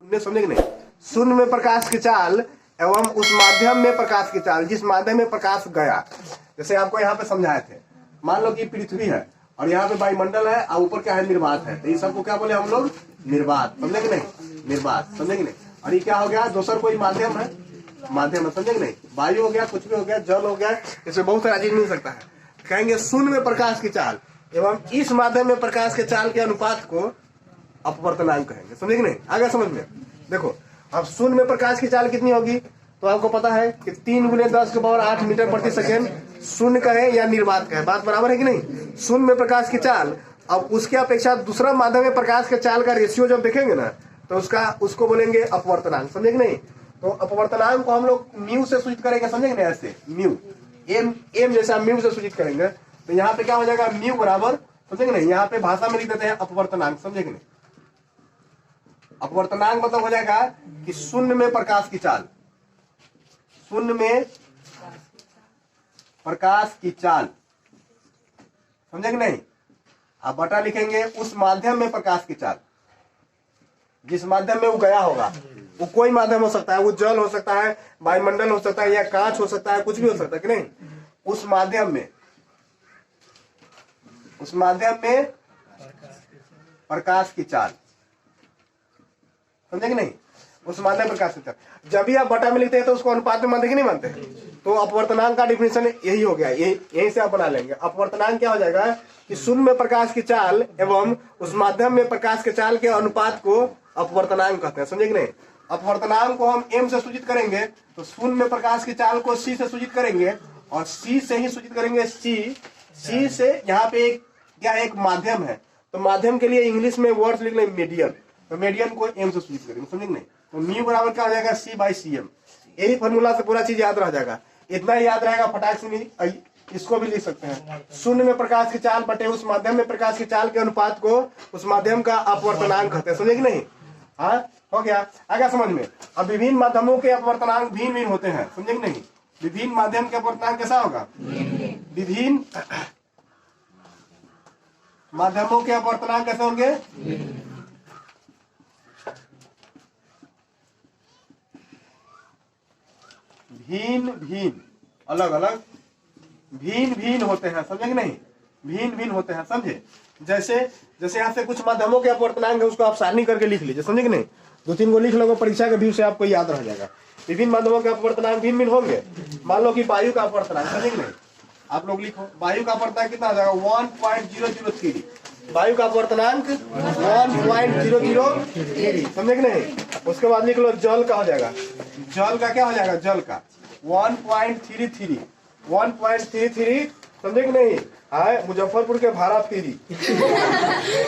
समझे कि नहीं। शून्य में प्रकाश की चाल एवं उस माध्यम में प्रकाश की चाल जिस माध्यम में प्रकाश गया, जैसे आपको यहाँ पे समझाए थे। मान लो कि पृथ्वी है और यहाँ पे वायुमंडल है और ऊपर क्या है, निर्वात है, तो ये सबको क्या बोले हम लोग, निर्वात, समझे कि नहीं, निर्वात, समझे कि नहीं। और ये क्या हो गया, दूसरा कोई माध्यम है, माध्यम है, समझे कि नहीं। वायु हो गया, कुछ भी हो गया, जल हो गया, इसमें बहुत सारा चीज मिल सकता है। कहेंगे शून्य में प्रकाश की चाल एवं इस माध्यम में प्रकाश के चाल के अनुपात को अपवर्तनांक कहेंगे, समझे कि नहीं। आगे समझ में देखो, अब शून्य में प्रकाश की चाल कितनी होगी, तो आपको पता है कि 3 × 10⁸ मीटर प्रति सेकेंड शून्य कहे या निर्वात कहे, बात बराबर है कि नहीं। शून्य में प्रकाश की चाल, अब उसके अपेक्षा दूसरा माध्यम में प्रकाश के चाल का रेशियो जब देखेंगे ना, तो उसको बोलेंगे अपवर्तनांक, समझे कि नहीं। तो अपवर्तनांक को हम लोग म्यू से सूचित करेंगे, समझे कि नहीं, ऐसे म्यू, एम जैसा म्यू से सूचित करेंगे। तो यहाँ पे क्या हो जाएगा, म्यू बराबर, समझे कि नहीं, यहाँ पे भाषा में लिख देते हैं अपवर्तनांक, समझे कि नहीं। अपवर्तनांक मतलब हो जाएगा कि शून्य में प्रकाश की चाल, शून्य में प्रकाश की चाल, समझे कि नहीं। आप बटा लिखेंगे उस माध्यम में प्रकाश की चाल, जिस माध्यम में वो गया होगा, वो कोई माध्यम हो सकता है, वो जल हो सकता है, वायुमंडल हो सकता है, या कांच हो सकता है, कुछ भी हो सकता है कि नहीं। उस माध्यम में, उस माध्यम में प्रकाश की चाल, समझे कि नहीं, उस माध्यम प्रकाश की चाल। जब भी आप बटा में लिखते हैं तो उसको अनुपात में मानते कि नहीं मानते। तो अपवर्तनांक का डिफिनेशन यही हो गया, यही से आप बना लेंगे। अपवर्तनांक क्या हो जाएगा कि शून्य में प्रकाश की चाल एवं उस माध्यम में प्रकाश के चाल के अनुपात को अपवर्तनांक कहते हैं, समझे कि नहीं। अपवर्तनांक को हम एम से सूचित करेंगे, तो शून्य में प्रकाश की चाल को सी से सूचित करेंगे, और सी से ही सूचित करेंगे सी से यहाँ पे एक माध्यम है, तो माध्यम के लिए इंग्लिश में वर्ड लिख लें मीडियन, तो मीडियन को एम से सूचित करेंगे, समझे कि नहीं। तो म्यू बराबर क्या हो जाएगा, C/cm। यही फॉर्मूला से पूरा चीज याद रह जाएगा, इतना ही याद रहेगा, फटाक से इसको भी लिख सकते हैं। शून्य में प्रकाश की चाल बटे उस माध्यम में प्रकाश की चाल के अनुपात को उस माध्यम का अपवर्तनांक कहते हैं, समझे कि नहीं। हाँ, हो गया, आगे समझ में। अब विभिन्न माध्यमों के अपवर्तनांक भिन्न भिन्न होते हैं, समझे कि नहीं। विभिन्न माध्यम के अपवर्तनांक कैसा होगा, विभिन्न माध्यमों के अपवर्तनांक कैसे होंगे, भिन्न भिन्न, अलग अलग, भिन्न भिन्न होते हैं, समझे कि नहीं, भिन्न भिन्न होते हैं, समझे। जैसे यहाँ से कुछ माध्यमों के अपवर्तनांक है, उसको आप सारणी करके लिख लीजिए, समझे कि नहीं। 2-3 को लिख लोगे, परीक्षा के व्यू से आपको याद रह जाएगा। विभिन्न माध्यमों के अपवर्तनांक भिन्न भिन्न होंगे। मान लो कि वायु का अपवर्तनांक, समझे कि नहीं, आप लोग लिखो, वायु का अपवर्तनांक कितना आ जाएगा, 1.003। वायु का अपवर्तनांक 1.003, समझे कि नहीं। उसके बाद लिख लो जल का हो जाएगा, जल का क्या हो जाएगा, जल का 1.33, 1.33, समझे कि नहीं। हाँ, मुजफ्फरपुर के भाड़ा फ्री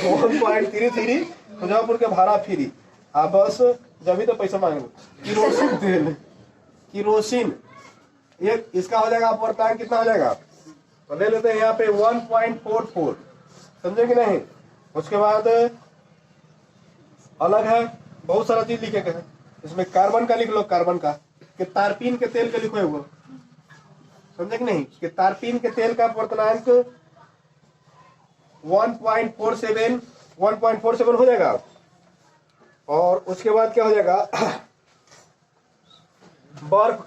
1.33 मुजफ्फरपुर के भाड़ा फ्री। आप बस जब भी तो पैसा मांगे। किरोसिन तेल, किरोसिन, ये इसका हो जाएगा अपवर्तनांक कितना हो जाएगा, तो ले लेते हैं यहाँ पे 1.44, समझे कि नहीं। उसके बाद अलग है, बहुत सारा चीज लिखे गए हैं इसमें। कार्बन का लिख लो, कार्बन का, कि तारपीन के तेल के लिखो वो, समझे कि नहीं, कि तारपीन के तेल का अपवर्तनांक 1.47 हो जाएगा। और उसके बाद क्या हो जाएगा, बर्फ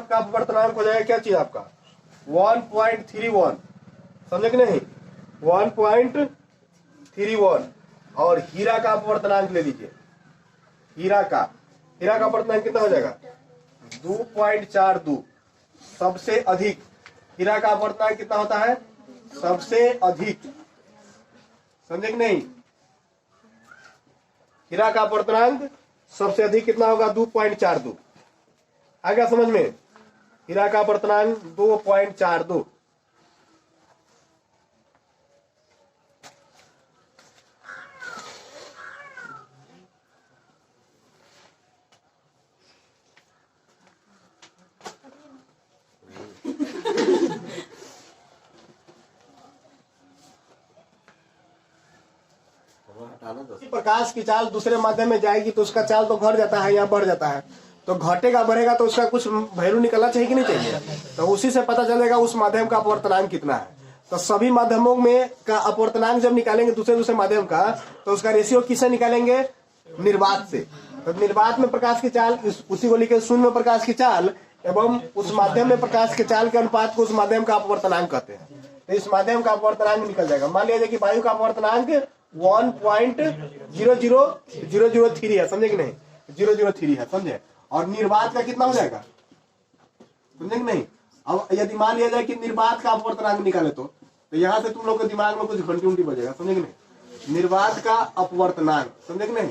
का अपवर्तनांक हो जाएगा क्या चीज आपका, 1.31, समझे कि नहीं, 1.31। और हीरा का अपवर्तनांक ले लीजिए, हीरा का अपवर्तनांक कितना हो जाएगा, 2.42। सबसे अधिक हीरा का अपवर्तनांक कितना होता है, सबसे अधिक, समझे कि नहीं। हीरा का अपवर्तनांक सबसे अधिक कितना होगा, 2.42। आ गया समझ में। हीरा का अपवर्तनांक 2.42। प्रकाश की चाल दूसरे माध्यम में जाएगी तो उसका चाल तो घट जाता है या बढ़ जाता है, तो घटेगा बढ़ेगा तो उसका कुछ वैल्यू निकलना चाहिए कि नहीं चाहिए। तो उसी से पता चलेगा उस माध्यम का अपवर्तनांक कितना है। तो सभी माध्यमों में का अपवर्तनांक जब निकालेंगे दूसरे माध्यम का, तो उसका रेशियो किससे निकालेंगे? निर्वात से। तो निर्वात में प्रकाश की चाल, उसी को लिखे शून्य में प्रकाश की चाल एवं उस माध्यम में प्रकाश के चाल के अनुपात को उस माध्यम का अपवर्तनांक कहते हैं। तो इस माध्यम का अपवर्तनांक निकल जाएगा। मान लिया जाए कि वायु का अपवर्तनांक 1.00003 है, समझे कि नहीं? 003 है, समझे? और निर्वात का कितना हो जाएगा, समझे कि नहीं? अब यदि मान लिया जाए कि निर्वात का अपवर्तनांक निकाले तो यहाँ से तुम लोग के दिमाग में कुछ घंटी बजेगा, समझे कि नहीं? निर्वात का अपवर्तनांक, समझे कि नहीं?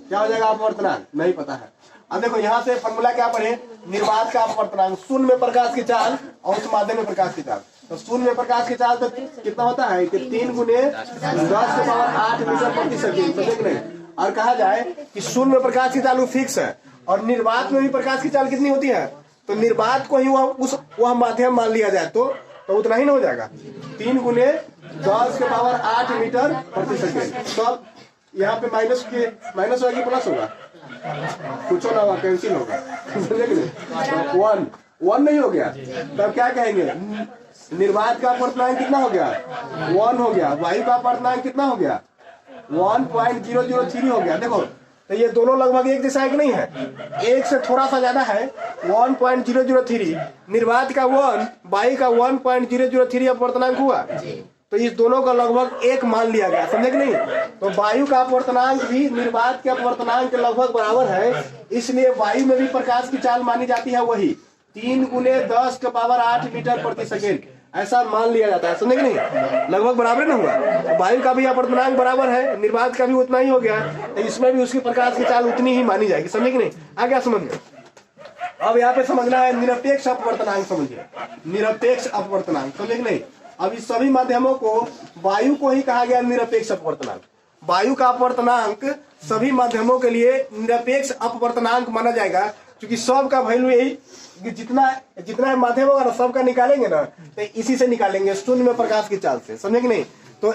क्या हो जाएगा अपवर्तनांक? नहीं पता है। अब देखो यहाँ से फॉर्मूला क्या पढ़े? निर्वात का अपवर्तनांक शून्य में प्रकाश की चाल और उस माध्यम में प्रकाश की चाल। तो शून्य में प्रकाश की चाल तो कितना होता है कि 3 × 10⁸ मीटर प्रति सेकेंड, समझे कि नहीं? और कहा जाए कि शून्य में प्रकाश की चाल फिक्स है और निर्वात में भी प्रकाश की चाल कितनी होती है, तो निर्वात को ही वह माध्यम मान लिया जाए तो उतना ही ना हो जाएगा, 3 × 10⁸ मीटर प्रति सेकेंड। तो यहाँ पे माइनस होगा कि प्लस होगा? कुछ ना होगा, कैंसिल होगा, समझे कि नहीं? तो 1 नहीं हो गया, तब क्या कहेंगे? निर्वात का अपवर्तनांक कितना हो गया? 1 हो गया। वायु का अपवर्तनांक कितना हो गया? 1.003 हो गया। देखो तो ये दोनों लगभग एक जैसा है कि नहीं है? एक से थोड़ा सा ज्यादा है, 1.003। निर्वात का 1, वायु का 1.003 अपवर्तनांक हुआ, तो इस दोनों का लगभग एक मान लिया गया, समझे कि नहीं? तो वायु का अपवर्तनांक भी निर्वात के अपवर्तनांक के लगभग बराबर है, इसलिए वायु में भी प्रकाश की चाल मानी जाती है वही 3 × 10⁸ मीटर प्रति सेकेंड, ऐसा मान लिया जाता है, समझे कि नहीं? लगभग बराबर ना हुआ। वायु का भी अपवर्तनांक बराबर है, निर्वात का भी उतना ही हो गया, तो इसमें भी उसकी प्रकाश की चाल उतनी ही मानी जाएगी, समझे कि नहीं? आ गया समझ में? अब यहाँ पे समझना है निरपेक्ष अपवर्तनांक, समझिए निरपेक्ष अपवर्तनांक, समझे कि नहीं? अब इस सभी माध्यमों को वायु को ही कहा गया निरपेक्ष अपवर्तनांक। वायु का अपवर्तनांक सभी माध्यमों के लिए निरपेक्ष अपवर्तनांक माना जाएगा, क्योंकि सब का वैल्यू यही, जितना माध्यम होगा ना सबका निकालेंगे ना, तो इसी से निकालेंगे, शून्य में प्रकाश की चाल से, समझे कि नहीं? तो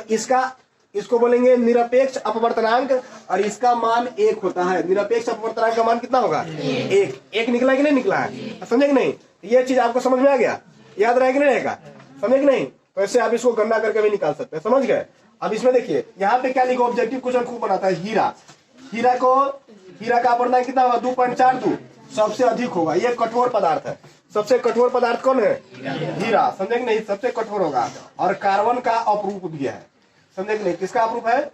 इसको बोलेंगे निरपेक्ष अपवर्तनांक और इसका मान 1 होता है। निरपेक्ष अपवर्तनांक का मान कितना होगा? 1 निकला कि नहीं निकला है, समझे कि नहीं? ये चीज आपको समझ में आ गया, याद रहेगा कि नहीं रहेगा, समझे कि नहीं? तो ऐसे आप इसको गणना करके भी निकाल सकते हैं, समझ गए? अब इसमें देखिए यहाँ पे क्या लिखो, ऑब्जेक्टिव क्वेश्चन खूब बनाता है। हीरा का अपवर्तनांक कितना होगा? 2.42, सबसे अधिक होगा। ये कठोर पदार्थ है, सबसे कठोर पदार्थ कौन है? हीरा, समझे कि नहीं? सबसे कठोर होगा। और कार्बन का अपरूप भी है, समझे कि नहीं? किसका अपरूप है?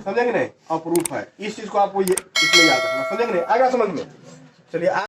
समझे कि नहीं? अपरूप है। इस चीज को आपको ये इसमें याद रखना, समझे कि नहीं? आगे समझ में चलिए।